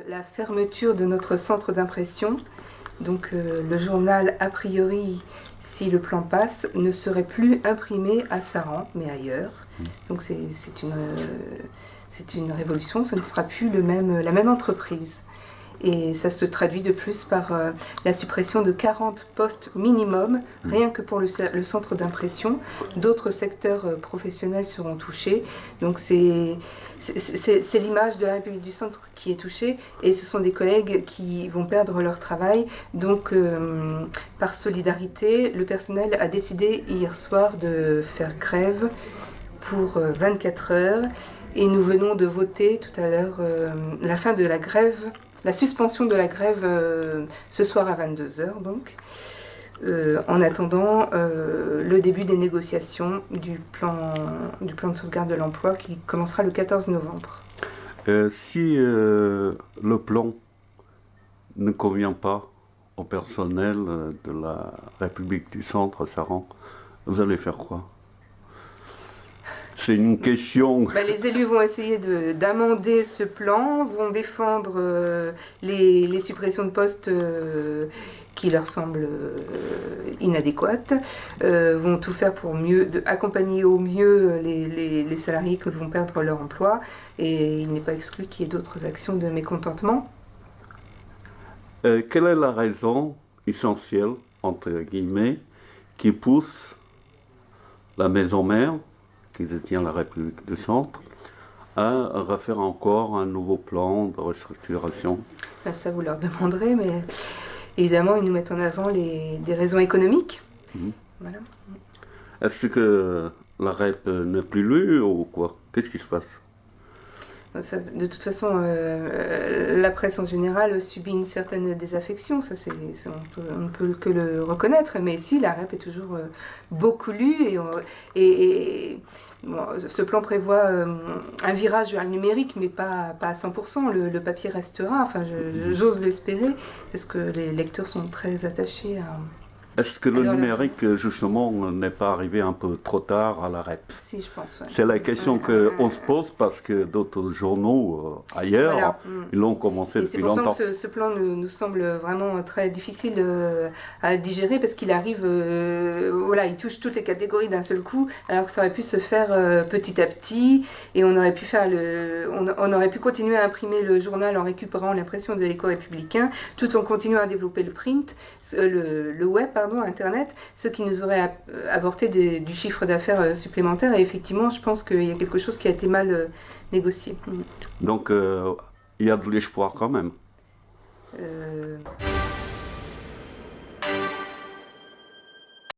La fermeture de notre centre d'impression, donc le journal, a priori, si le plan passe, ne serait plus imprimé à Saran, mais ailleurs. Donc c'est une révolution, ce ne sera plus la même entreprise. Et ça se traduit de plus par la suppression de 40 postes minimum, rien que pour le centre d'impression. D'autres secteurs professionnels seront touchés. Donc c'est l'image de la République du Centre qui est touchée, et ce sont des collègues qui vont perdre leur travail. Donc par solidarité, le personnel a décidé hier soir de faire grève pour 24 heures. Et nous venons de voter tout à l'heure la fin de la grève, la suspension de la grève ce soir à 22 h, donc, en attendant le début des négociations du plan de sauvegarde de l'emploi qui commencera le 14 novembre. Si le plan ne convient pas au personnel de la République du Centre, Saran, vous allez faire quoi? C'est une question... Les élus vont essayer d'amender ce plan, vont défendre les suppressions de postes qui leur semblent inadéquates, vont tout faire pour accompagner au mieux les salariés qui vont perdre leur emploi, et il n'est pas exclu qu'il y ait d'autres actions de mécontentement. Quelle est la raison essentielle, entre guillemets, qui pousse la maison mère, qui détient la République du Centre, à refaire encore un nouveau plan de restructuration? Ça, vous leur demanderez, mais évidemment, ils nous mettent en avant des raisons économiques. Voilà. Est-ce que la REP n'est plus lue ou quoi? Qu'est-ce qui se passe? Ça, de toute façon, la presse en général subit une certaine désaffection, on ne peut que le reconnaître, mais si, la REP est toujours beaucoup lue, et bon, ce plan prévoit un virage vers le numérique, mais pas à 100%, le papier restera, enfin j'ose l'espérer, parce que les lecteurs sont très attachés à... Est-ce que le numérique, justement, n'est pas arrivé un peu trop tard à la REP? Si, je pense. Ouais. C'est la question qu'on se pose, parce que d'autres journaux ailleurs, voilà. Ils l'ont commencé depuis longtemps. C'est pour ça que ce plan nous semble vraiment très difficile à digérer, parce qu'il arrive, il touche toutes les catégories d'un seul coup, alors que ça aurait pu se faire petit à petit, et on aurait pu continuer à imprimer le journal en récupérant l'impression de l'Écho républicain, tout en continuant à développer le print, le web, Internet, ce qui nous aurait apporté du chiffre d'affaires supplémentaire. Et effectivement, je pense qu'il y a quelque chose qui a été mal négocié. Donc, il y a de l'espoir quand même.